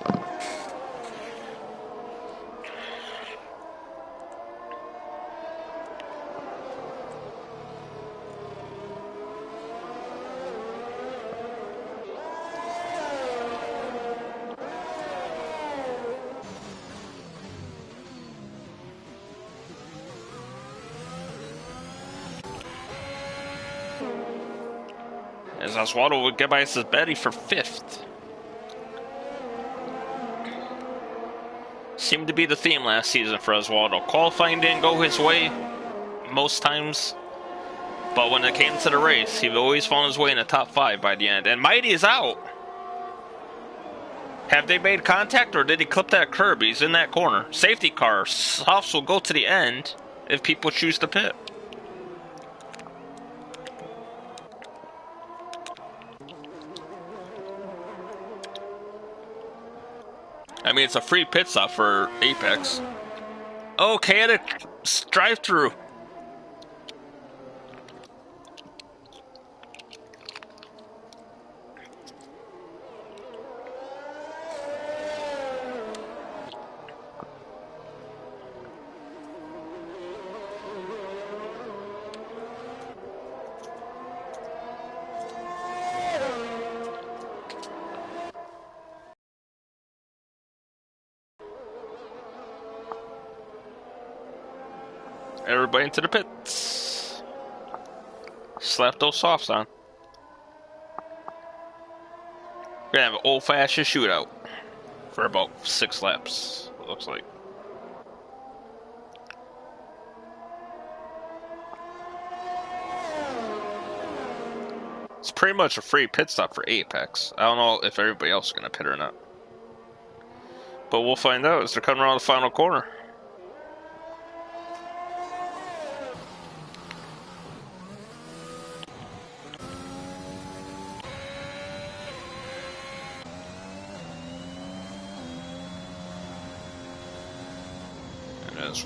S1: As Oswaldo would get by his Betty for 5th. Seemed to be the theme last season for Oswaldo. Qualifying didn't go his way most times, but when it came to the race, he always found his way in the top 5 by the end. And Mighty is out. Have they made contact, or did he clip that curb? He's in that corner. Safety car. Softs will go to the end if people choose to pit. I mean, it's a free pit stop for Apex. Oh, chaotic drive-through. Everybody into the pits. Slap those softs on. We're gonna have an old-fashioned shootout for about 6 laps, it looks like. It's pretty much a free pit stop for Apex. I don't know if everybody else is gonna pit or not, but we'll find out as they're coming around the final corner.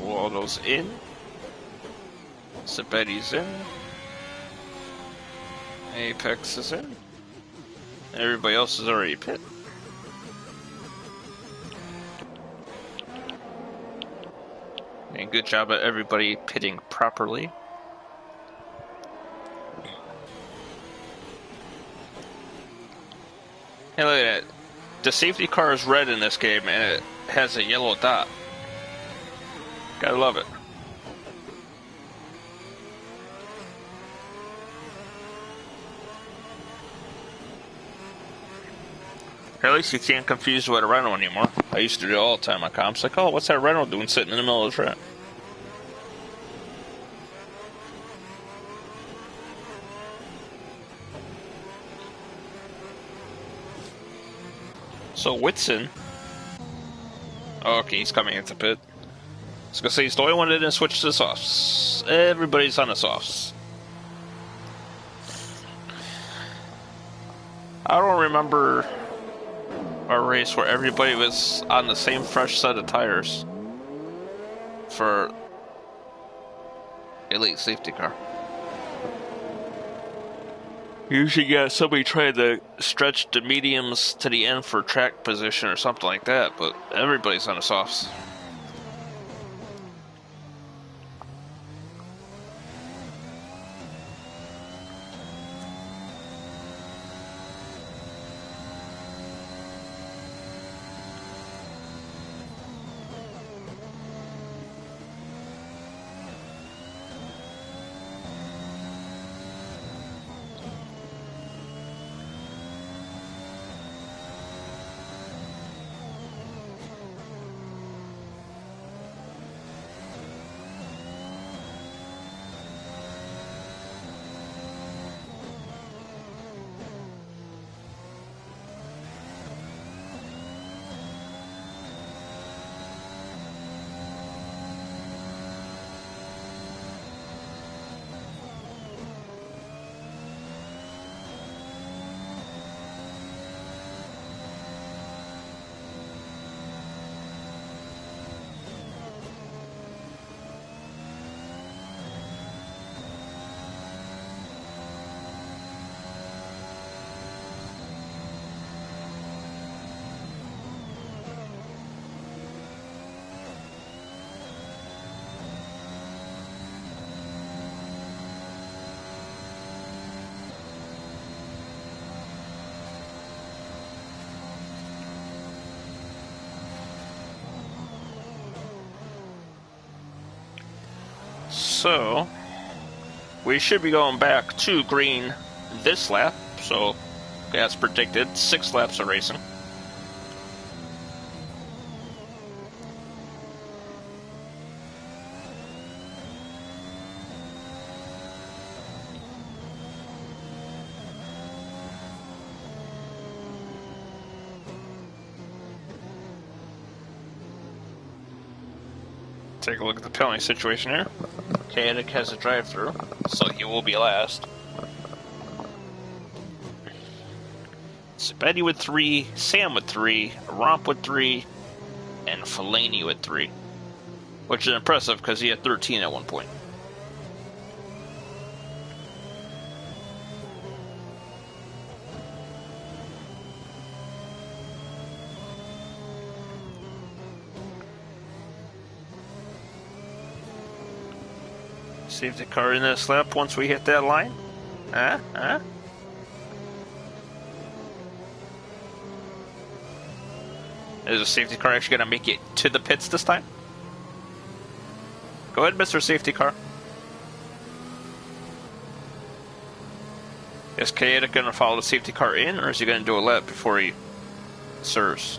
S1: Waldo's in. Sabetti's in. Apex is in. Everybody else is already pit. And good job at everybody pitting properly. Hey, look at that. The safety car is red in this game and it has a yellow dot. Gotta love it. At least you can't confuse with a Reno anymore. I used to do it all the time on comms. Like, oh, what's that Reno doing sitting in the middle of the track? So Whitson. Oh, okay, he's coming into pit. I was gonna say he's the only one that didn't switch to the softs. Everybody's on the softs. I don't remember a race where everybody was on the same fresh set of tires for elite safety car. Usually you got somebody trying to stretch the mediums to the end for track position or something like that, but everybody's on the softs. So, we should be going back to green this lap, so as predicted, 6 laps of racing. Take a look at the penalty situation here. Kaedic has a drive-through, so he will be last. Betty with 3, Sam with 3, Romp with 3, and Fellaini with 3. Which is impressive because he had 13 at one point. Safety car in this lap once we hit that line. Is the safety car actually going to make it to the pits this time? Go ahead, Mr. Safety Car. Is Kaedic going to follow the safety car in, or is he going to do a lap before he serves?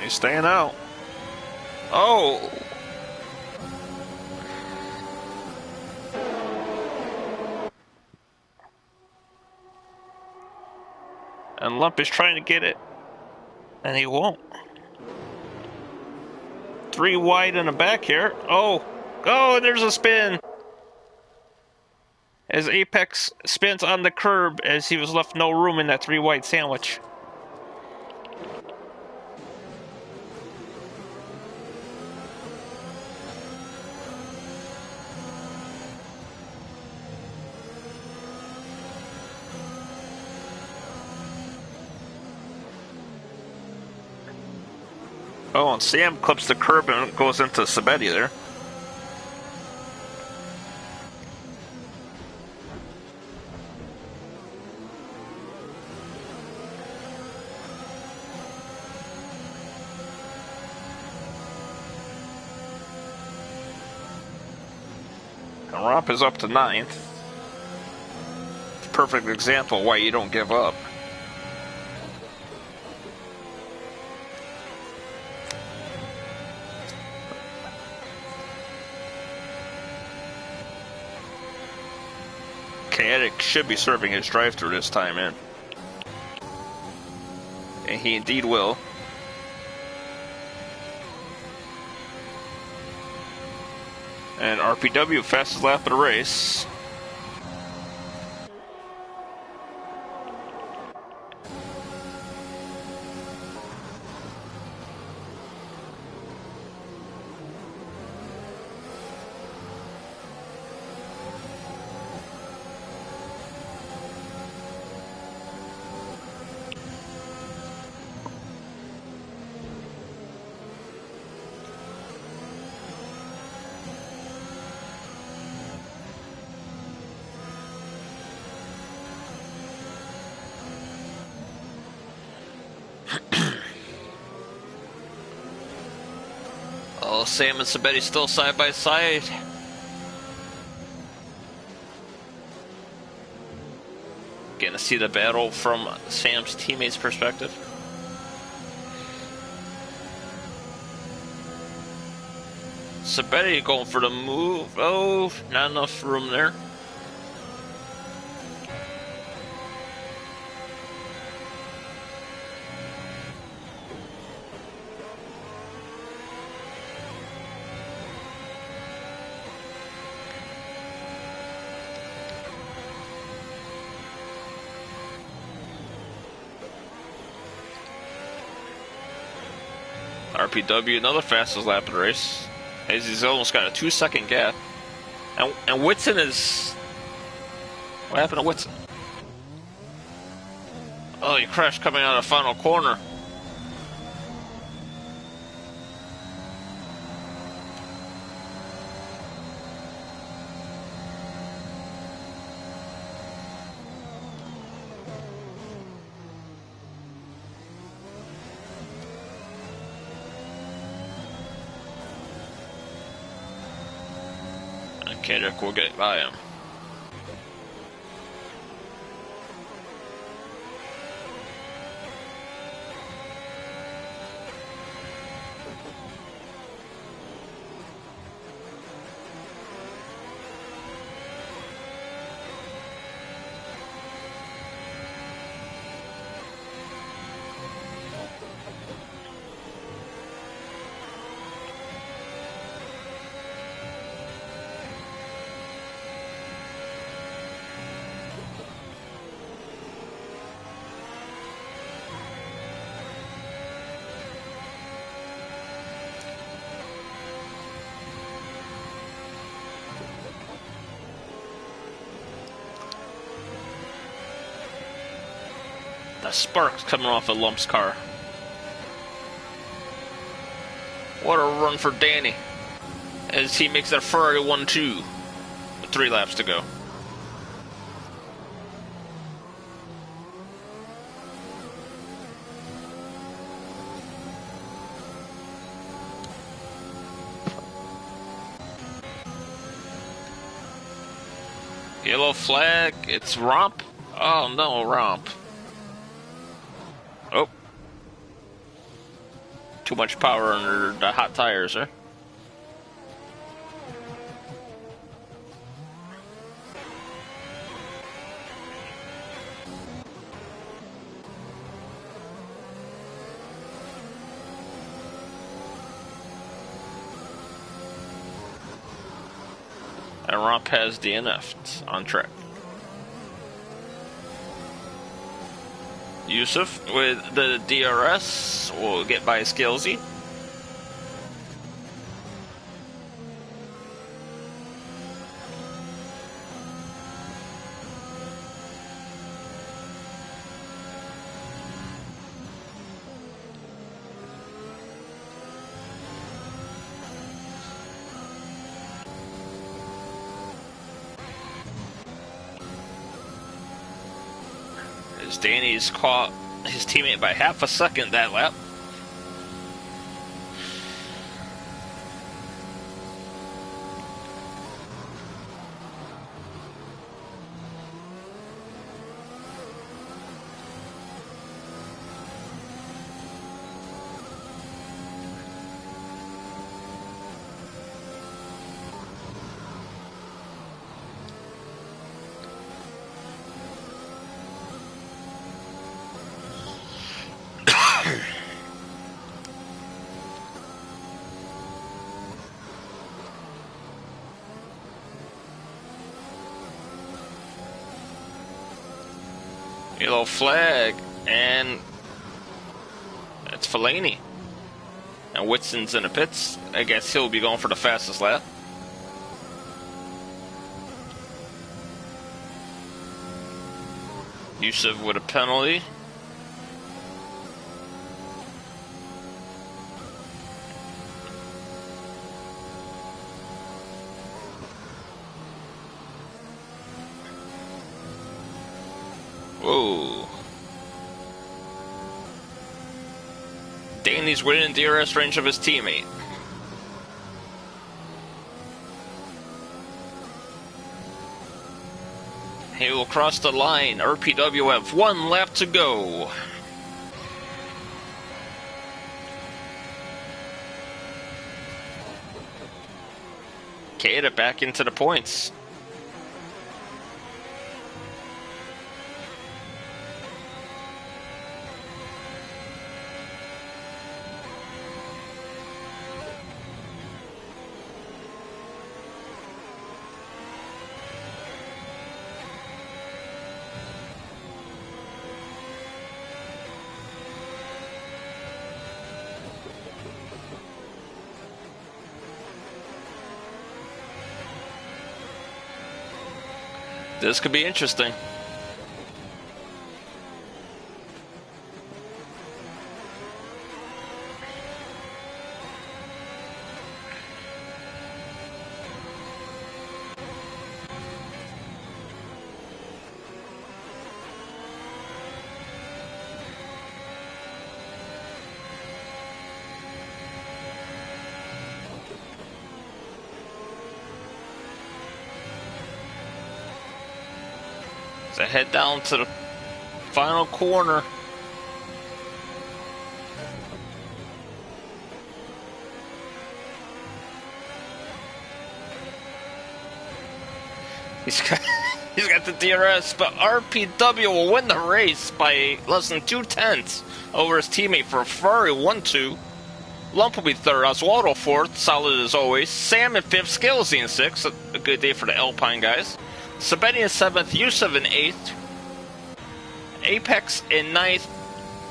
S1: He's staying out. Oh! And Lump is trying to get it, and he won't. 3 wide in the back here. Oh! Oh, there's a spin! As Apex spins on the curb as he was left no room in that 3 wide sandwich. Oh, and Sam clips the curb and goes into Sabetti there.
S2: Romp is up to 9th. Perfect example why you don't give up. Kinetic should be serving his drive-through this time in. And he indeed will. And RPW, fastest lap of the race. Oh, Sam and Sabetti still side by side. Getting to see the battle from Sam's teammate's perspective. Sabetti going for the move. Oh, not enough room there. RPW, another fastest lap of the race. He's almost got a 2-second gap. And Whitson is... What happened to Whitson? Oh, he crashed coming out of the final corner. Kendrick will get by him. The sparks coming off of Lump's car. What a run for Danny as he makes that Ferrari 1-2 with 3 laps to go. Yellow flag, it's Romp. Oh no, Romp. Oh. Too much power under the hot tires, huh? And Romp has DNF'd on track. Yusuf with the DRS will get by Skillsy. Danny's caught his teammate by half a second that lap. Yellow flag, and it's Fellaini. And Whitson's in the pits. I guess he'll be going for the fastest lap. Yusuf with a penalty. Whoa. Danny's within the DRS range of his teammate. He will cross the line. RPW have 1 lap to go. Keita back into the points. This could be interesting. So head down to the final corner. He's got the DRS, but RPW will win the race by less than 2/10 over his teammate for Ferrari 1-2. Lump will be third, Oswaldo fourth, solid as always. Sam in fifth, Scalzi in sixth, a good day for the Alpine guys. Sabetti in seventh, Yusuf in eighth, Apex in ninth,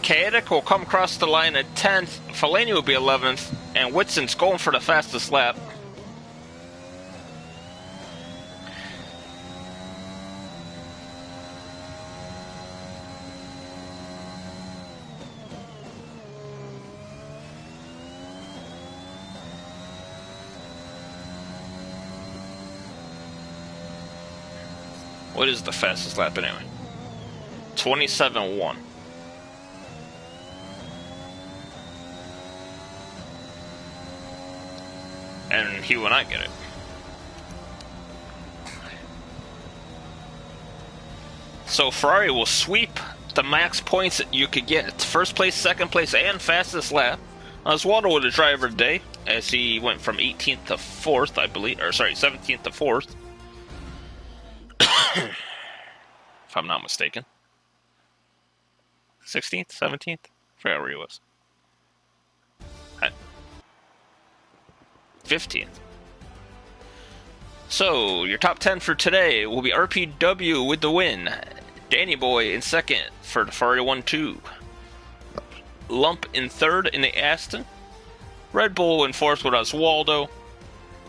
S2: Kaetic will come across the line at 10th, Fellaini will be 11th, and Whitson's going for the fastest lap. What is the fastest lap anyway? 27.1. And he will not get it. So Ferrari will sweep the max points that you could get. First place, second place, and fastest lap. Oswaldo with the driver of the day, as he went from 18th to 4th, I believe. Or sorry, 17th to 4th. If I'm not mistaken. 16th, 17th? I forgot where he was. 15th. So, your top 10 for today will be RPW with the win. Danny Boy in second for the Ferrari 1-2. Lump in third in the Aston. Red Bull in fourth with Oswaldo.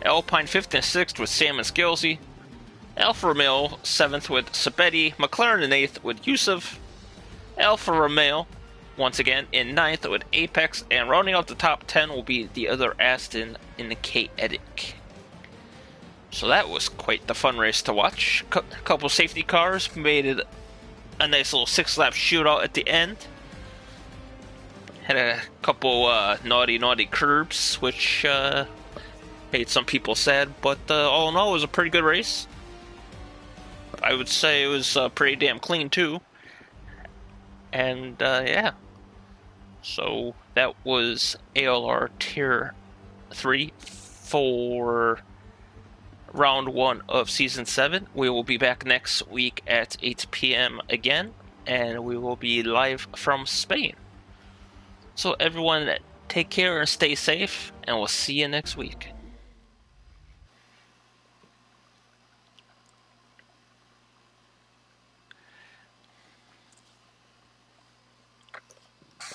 S2: Alpine fifth and sixth with Sam and Scalzi. Alfa Romeo 7th with Sabetti, McLaren in 8th with Yusuf, Alfa Romeo once again in 9th with Apex, and rounding out the top 10 will be the other Aston in the K-Edic. So that was quite the fun race to watch. A couple safety cars made it a nice little 6-lap shootout at the end. Had a couple naughty curbs, which made some people sad, but all in all, it was a pretty good race. I would say it was pretty damn clean too. And yeah. So that was ALR Tier 3 for round 1 of Season 7. We will be back next week at 8 p.m. again. And we will be live from Spain. So everyone, take care and stay safe. And we'll see you next week.